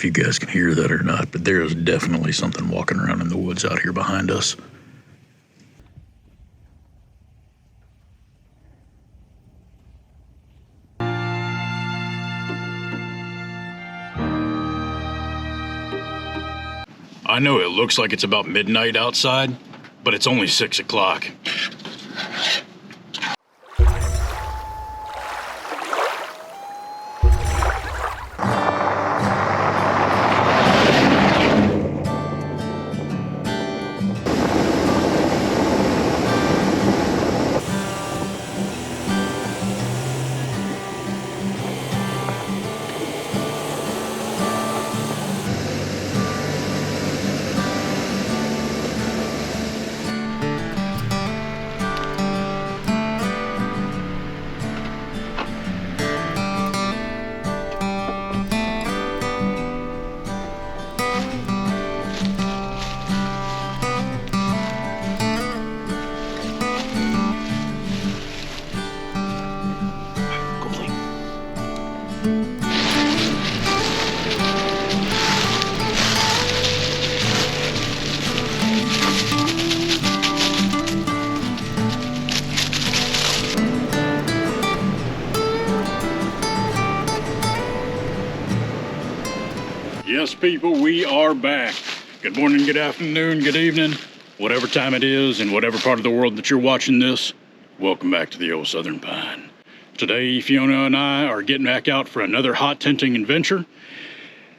if you guys can hear that or not, but there is definitely something walking around in the woods out here behind us. I know it looks like it's about midnight outside, but it's only 6 o'clock. Yes, people, we are back. Good morning, good afternoon, good evening, whatever time it is in whatever part of the world that you're watching this. Welcome back to the Old Southern Pine. Today, Fiona and I are getting back out for another hot tenting adventure.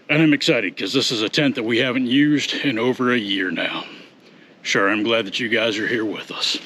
And I'm excited because this is a tent that we haven't used in over a year now. Sure, I'm glad that you guys are here with us.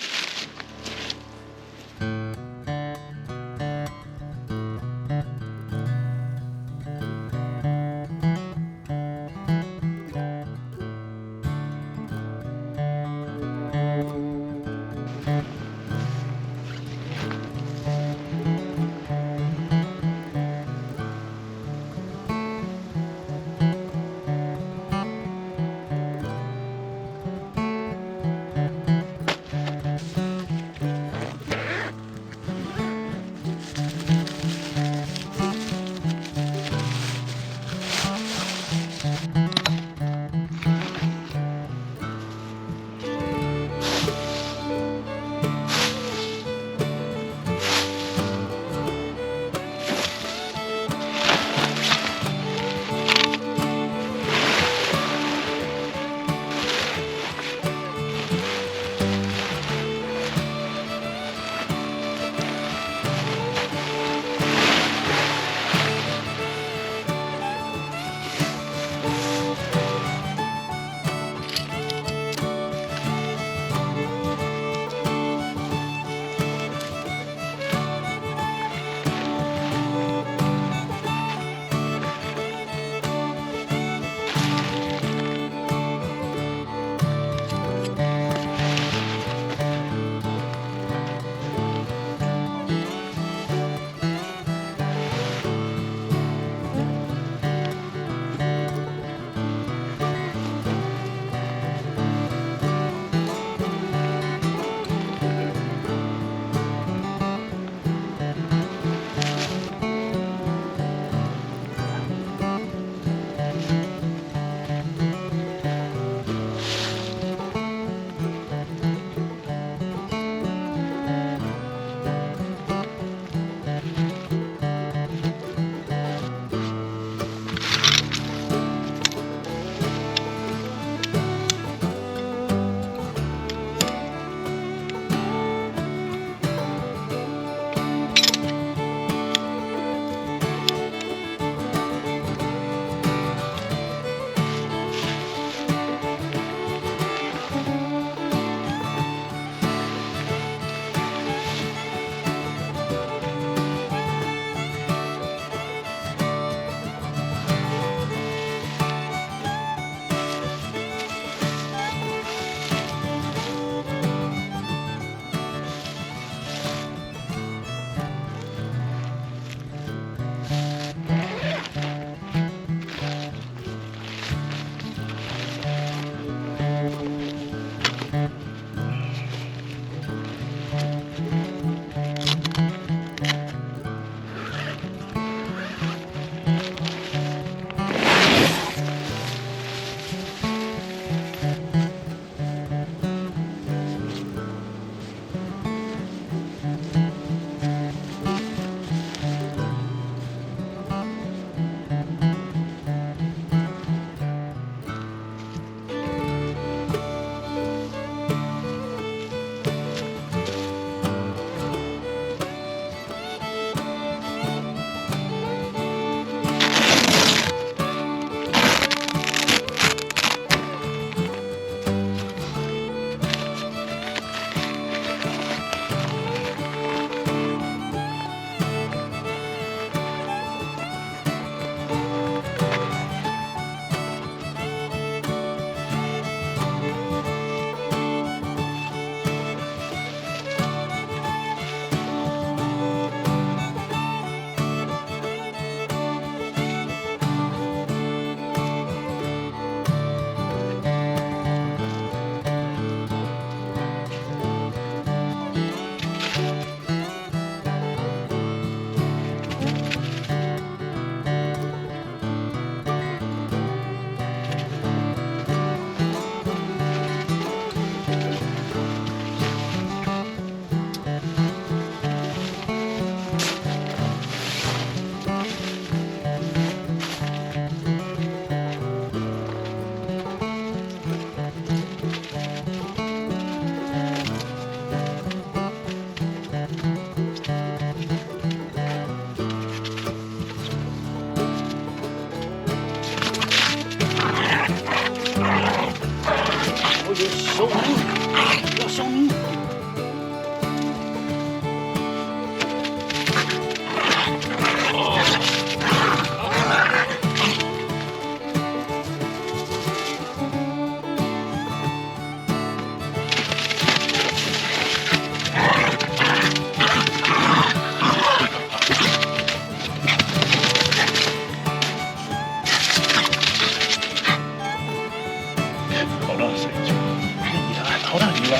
Oh, you're so mean. You're so mean.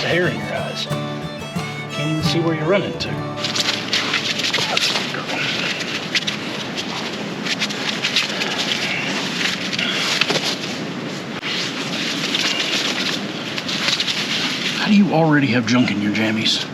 Hair in your eyes. Can't even see where you're running to. That's a girl. How do you already have junk in your jammies?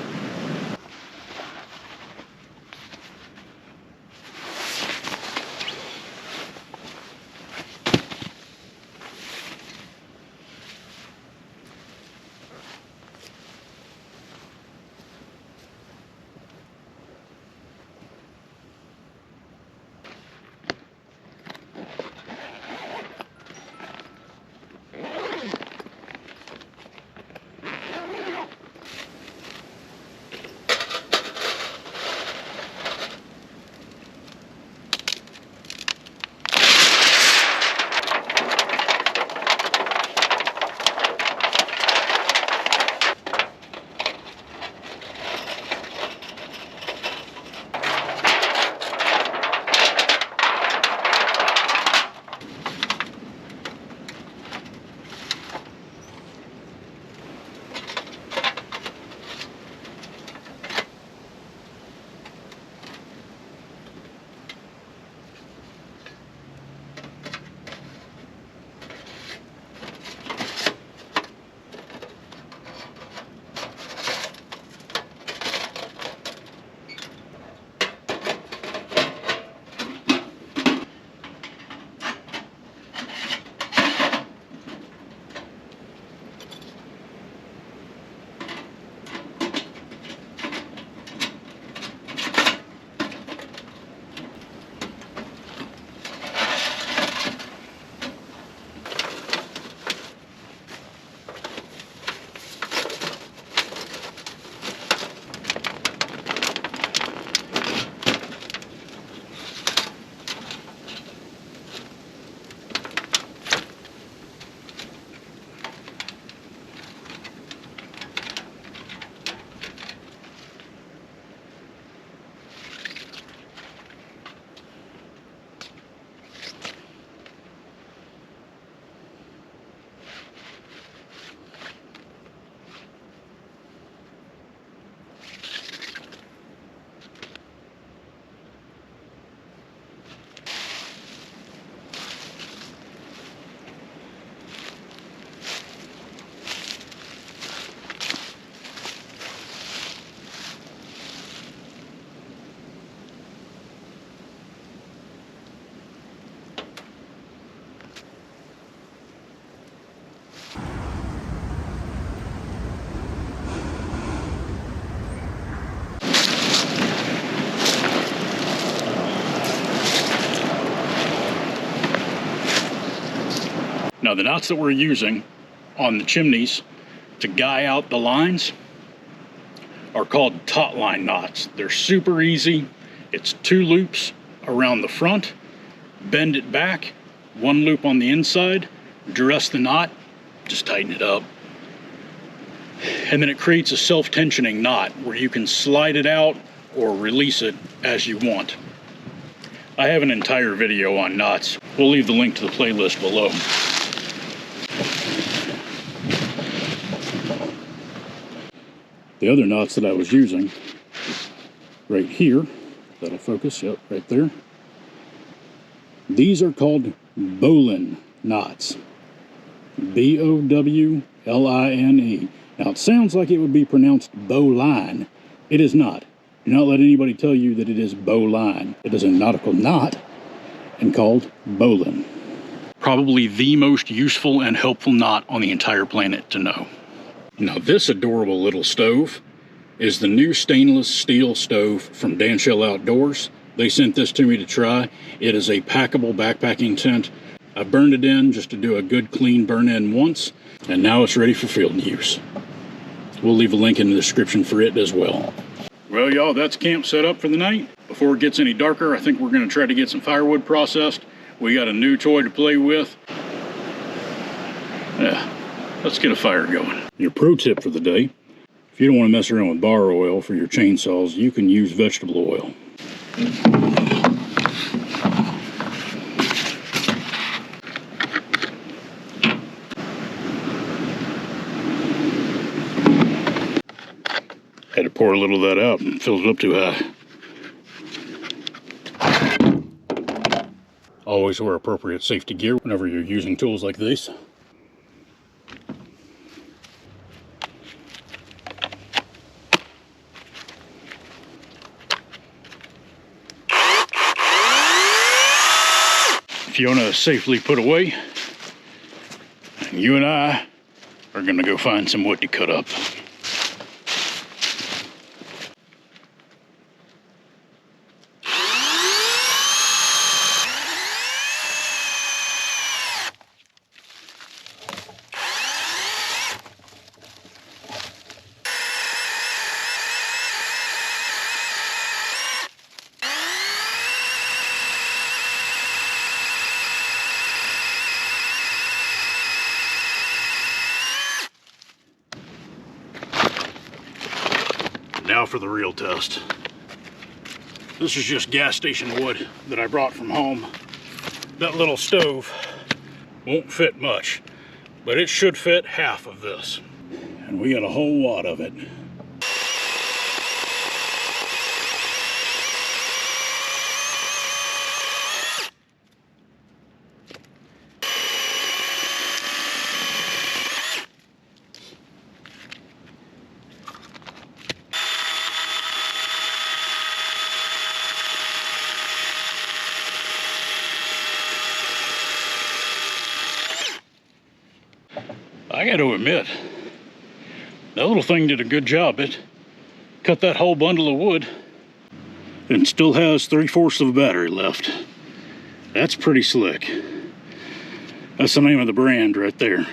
Now the knots that we're using on the chimneys to guy out the lines are called taut line knots. They're super easy. It's 2 loops around the front, bend it back, 1 loop on the inside, dress the knot, just tighten it up. And then it creates a self-tensioning knot where you can slide it out or release it as you want. I have an entire video on knots. We'll leave the link to the playlist below. The other knots that I was using, right here, that'll focus, yep, right there. These are called Bowline knots. B-O-W-L-I-N-E. Now it sounds like it would be pronounced Bowline. It is not. Do not let anybody tell you that it is Bowline. It is a nautical knot and called Bowline. Probably the most useful and helpful knot on the entire planet to know. Now this adorable little stove is the new stainless steel stove from Danchel Outdoors. They sent this to me to try. It is a packable backpacking tent. I burned it in just to do a good clean burn in once, and now it's ready for field use. We'll leave a link in the description for it as well. Well, y'all, that's camp set up for the night. Before it gets any darker, I think we're going to try to get some firewood processed. We got a new toy to play with. Yeah, let's get a fire going. Your pro tip for the day: if you don't want to mess around with bar oil for your chainsaws, you can use vegetable oil. Had to pour a little of that out and filled it up too high. Always wear appropriate safety gear whenever you're using tools like these. Fiona is safely put away, and you and I are gonna go find some wood to cut up. Now for the real test. This is just gas station wood that I brought from home. That little stove won't fit much, but it should fit half of this. And we got a whole lot of it. I got to admit, that little thing did a good job. It cut that whole bundle of wood and still has 3/4 of a battery left. That's pretty slick. That's the name of the brand right there.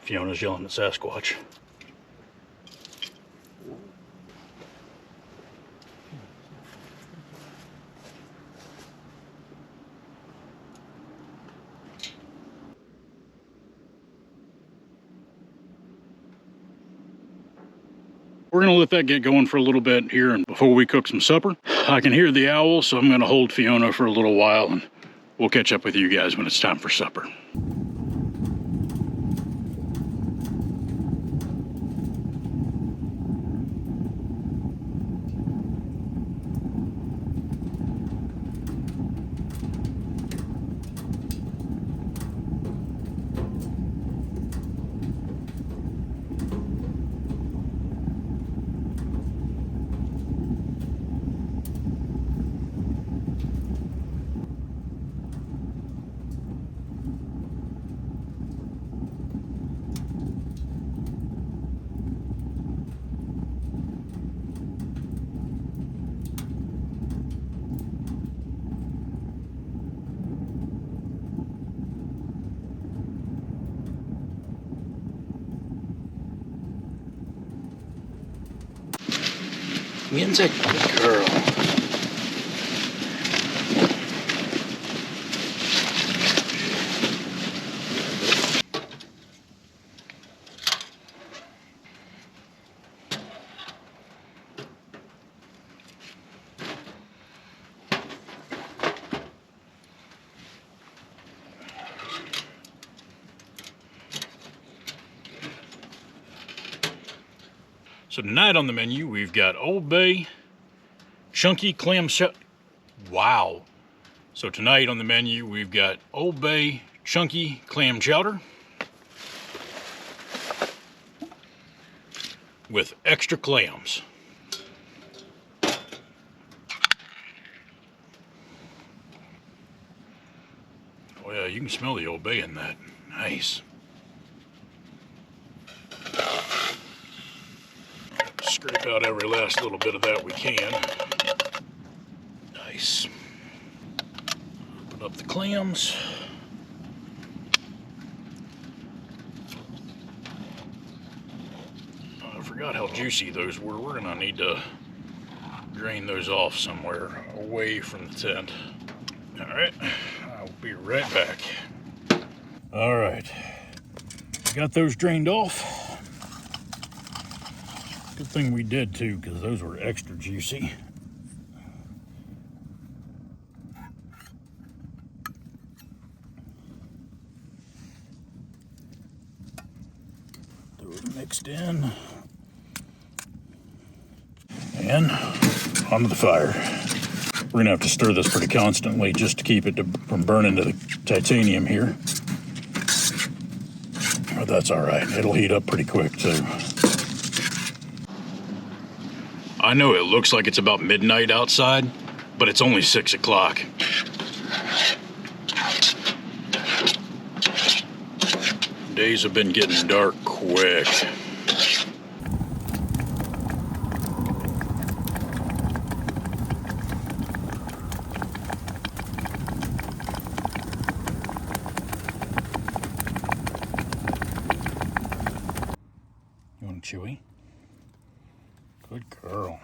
Fiona's yelling at Sasquatch. We're gonna let that get going for a little bit here and before we cook some supper. I can hear the owl, so I'm gonna hold Fiona for a little while and we'll catch up with you guys when it's time for supper. Music, good girl. So tonight on the menu, we've got Old Bay, chunky clam chowder. Wow. So tonight on the menu, we've got Old Bay, chunky clam chowder with extra clams. Oh yeah, you can smell the Old Bay in that. Nice. Scrape out every last little bit of that we can. Nice. Open up the clams. I forgot how juicy those were. We're gonna need to drain those off somewhere away from the tent. All right, I'll be right back. All right, got those drained off. Good thing we did too, because those were extra juicy. Those mixed in. And onto the fire. We're gonna have to stir this pretty constantly just to keep it from burning to the titanium here. But that's all right, it'll heat up pretty quick too. I know it looks like it's about midnight outside, but it's only 6 o'clock. Days have been getting dark quick. You want a chewy? Good girl.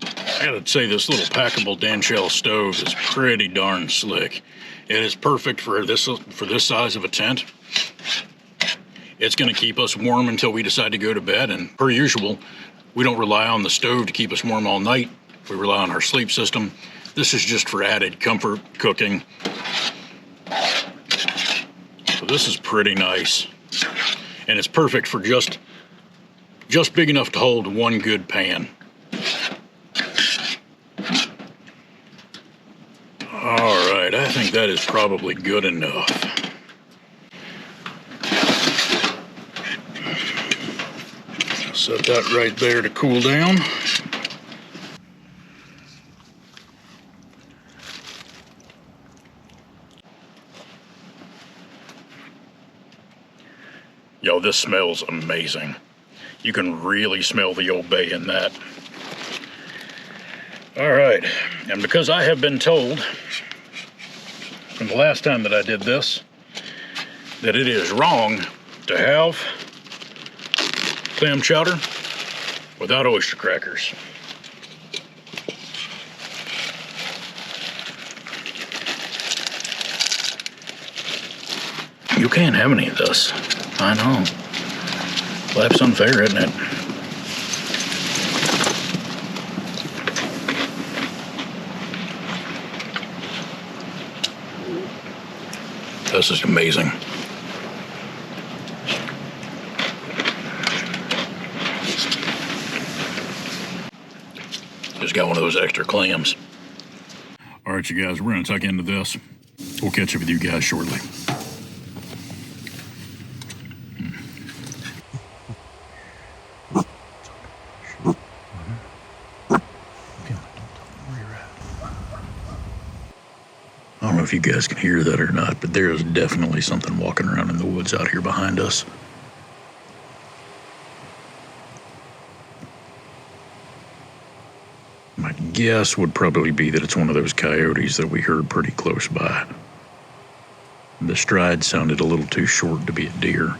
I gotta say, this little packable Danchel stove is pretty darn slick. It is perfect for this size of a tent. It's gonna keep us warm until we decide to go to bed, and per usual, we don't rely on the stove to keep us warm all night. We rely on our sleep system. This is just for added comfort, cooking. So this is pretty nice. And it's perfect for just big enough to hold one good pan. All right, I think that is probably good enough. Set that right there to cool down. Yo, this smells amazing. You can really smell the Old Bay in that. All right, and because I have been told from the last time that I did this, that it is wrong to have clam chowder without oyster crackers. You can't have any of this. I know. Life's unfair, isn't it? This is amazing. Just got one of those extra clams. All right, you guys, we're gonna tuck into this. We'll catch up with you guys shortly. I don't know if you guys can hear that or not, but there is definitely something walking around in the woods out here behind us. My guess would probably be that it's one of those coyotes that we heard pretty close by. The stride sounded a little too short to be a deer.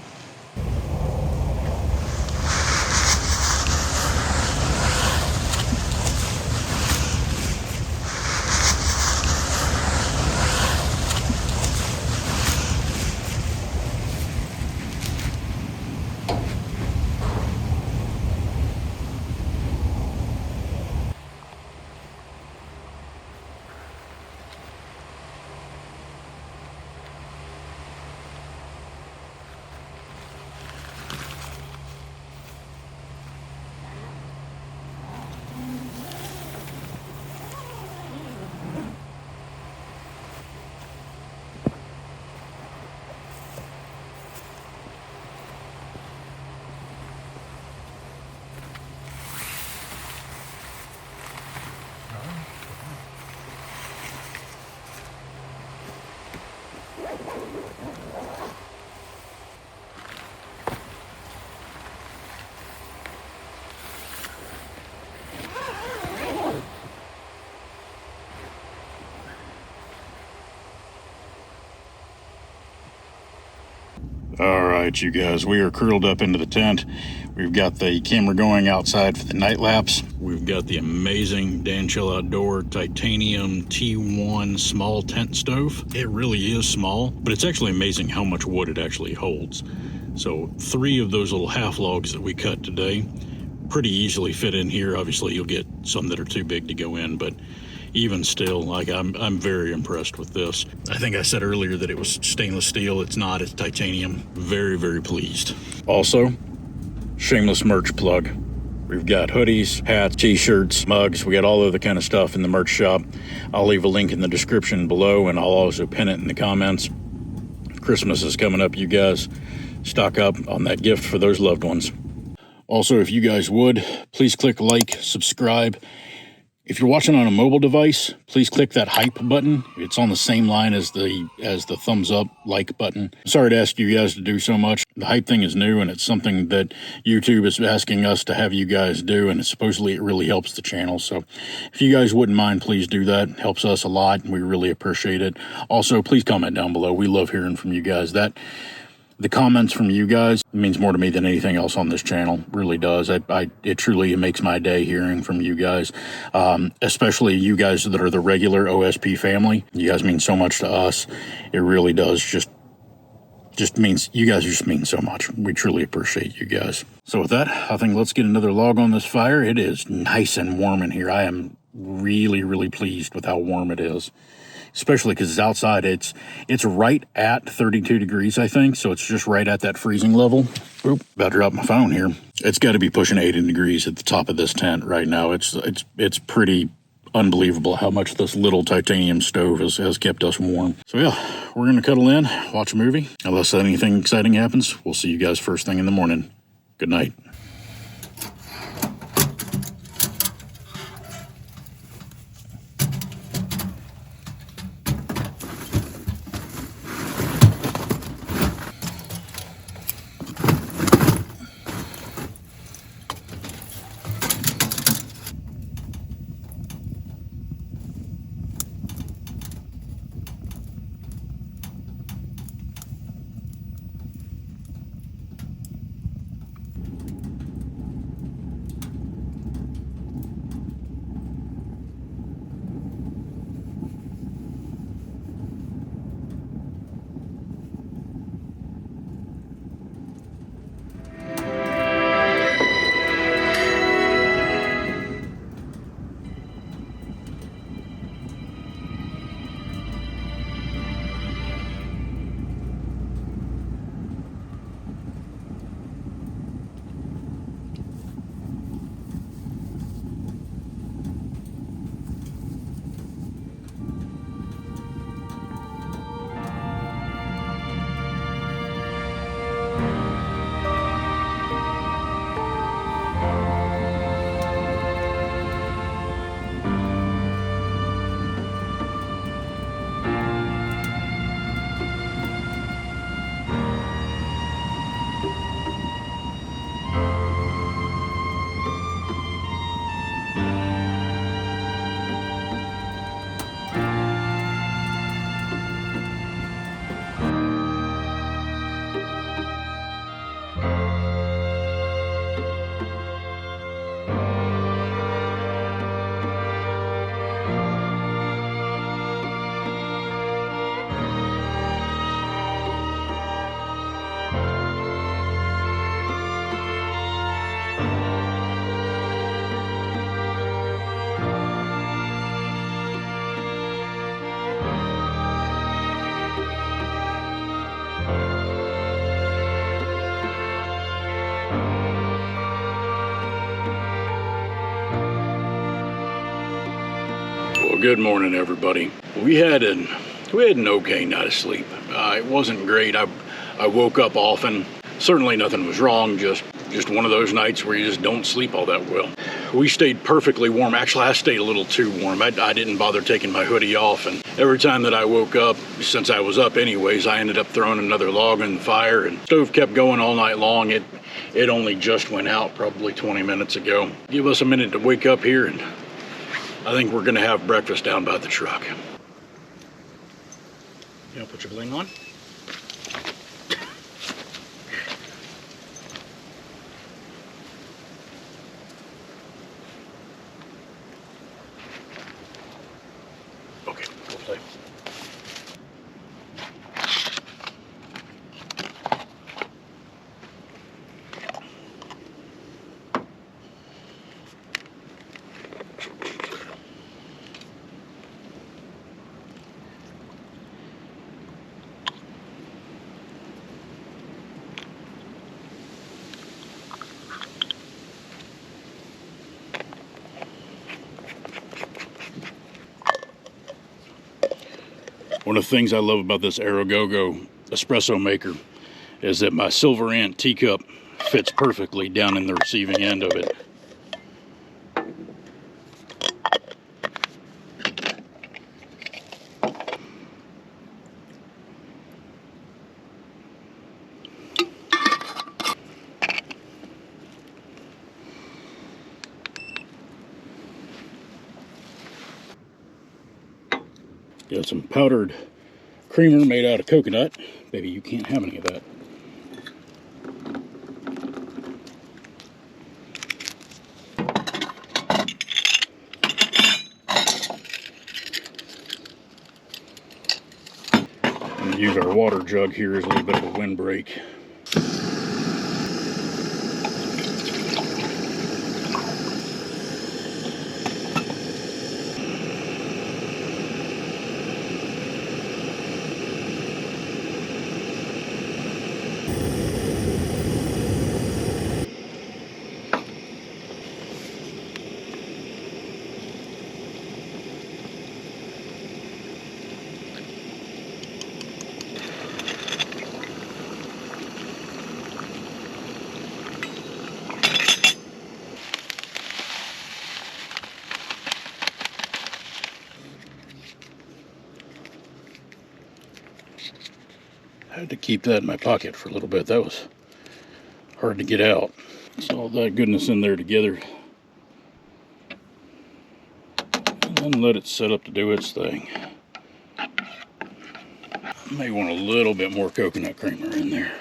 All right, you guys, we are curled up into the tent. We've got the camera going outside for the night lapse. We've got the amazing Danchel Outdoor titanium T1 small tent stove. It really is small, but it's actually amazing how much wood it actually holds. So 3 of those little half logs that we cut today pretty easily fit in here. Obviously, you'll get some that are too big to go in, but even still, like, I'm very impressed with this. I think I said earlier that it was stainless steel. It's not, it's titanium. Very, very pleased. Also, shameless merch plug. We've got hoodies, hats, t-shirts, mugs. We got all of the kind of stuff in the merch shop. I'll leave a link in the description below, and I'll also pin it in the comments. Christmas is coming up, you guys. Stock up on that gift for those loved ones. Also, if you guys would, please click like, subscribe. If you're watching on a mobile device, please click that hype button. It's on the same line as the thumbs up like button. Sorry to ask you guys to do so much. The hype thing is new, and it's something that YouTube is asking us to have you guys do, and supposedly it really helps the channel. So if you guys wouldn't mind, please do that. It helps us a lot, and we really appreciate it. Also, please comment down below. We love hearing from you guys. The comments from you guys means more to me than anything else on this channel. Really does. It truly makes my day hearing from you guys, especially you guys that are the regular OSP family. You guys mean so much to us. It really does. Just means, you guys just mean so much. We truly appreciate you guys. So with that, I think let's get another log on this fire. It is nice and warm in here. I am really, really pleased with how warm it is. Especially because it's outside. It's right at 32 degrees, I think. So it's just right at that freezing level. Oop, about to drop my phone here. It's got to be pushing 80 degrees at the top of this tent right now. It's pretty unbelievable how much this little titanium stove has kept us warm. So yeah, we're going to cuddle in, watch a movie. Unless anything exciting happens, we'll see you guys first thing in the morning. Good night. Well, good morning, everybody. We had an okay night of sleep. It wasn't great. I woke up often. Certainly nothing was wrong. Just one of those nights where you just don't sleep all that well. We stayed perfectly warm. Actually, I stayed a little too warm. I didn't bother taking my hoodie off, and every time that I woke up, since I was up anyways, I ended up throwing another log in the fire, and the stove kept going all night long. It only just went out probably 20 minutes ago. Give us a minute to wake up here, and I think we're gonna have breakfast down by the truck. You wanna put your bling on? One of the things I love about this Aerogogo espresso maker is that my SilverAnt teacup fits perfectly down in the receiving end of it. Got some powdered creamer made out of coconut. Baby, you can't have any of that. I'm going to use our water jug here as a little bit of a windbreak. I had to keep that in my pocket for a little bit. That was hard to get out. It's all that goodness in there together. And then let it set up to do its thing. May want a little bit more coconut creamer in there.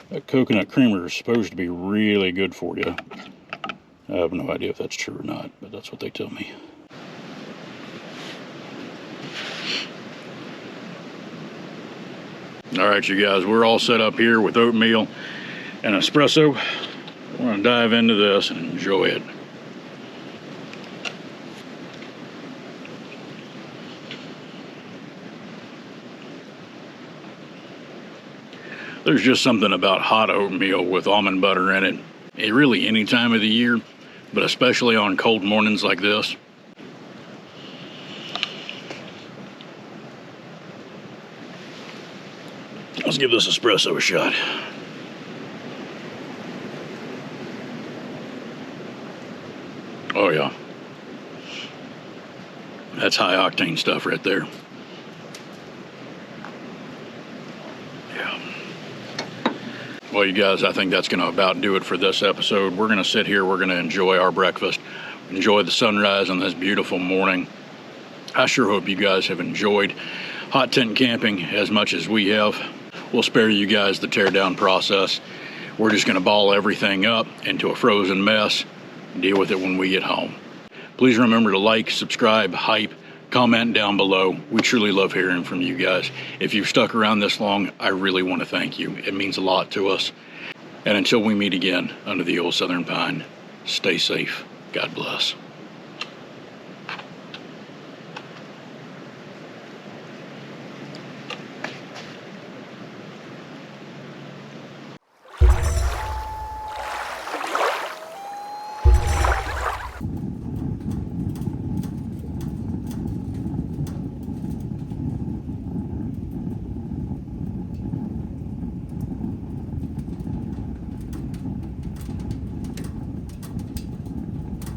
That coconut creamer is supposed to be really good for you. I have no idea if that's true or not, but that's what they tell me. All right, you guys, we're all set up here with oatmeal and espresso. We're gonna dive into this and enjoy it. There's just something about hot oatmeal with almond butter in it. Really any time of the year, but especially on cold mornings like this. Let's give this espresso a shot. Oh yeah. That's high octane stuff right there. Yeah. Well, you guys, I think that's going to about do it for this episode. We're going to sit here, we're going to enjoy our breakfast, enjoy the sunrise on this beautiful morning. I sure hope you guys have enjoyed hot tent camping as much as we have. We'll spare you guys the teardown process. We're just going to ball everything up into a frozen mess and deal with it when we get home. Please remember to like, subscribe, hype, comment down below. We truly love hearing from you guys. If you've stuck around this long, I really want to thank you. It means a lot to us. And until we meet again under the old southern pine, stay safe. God bless.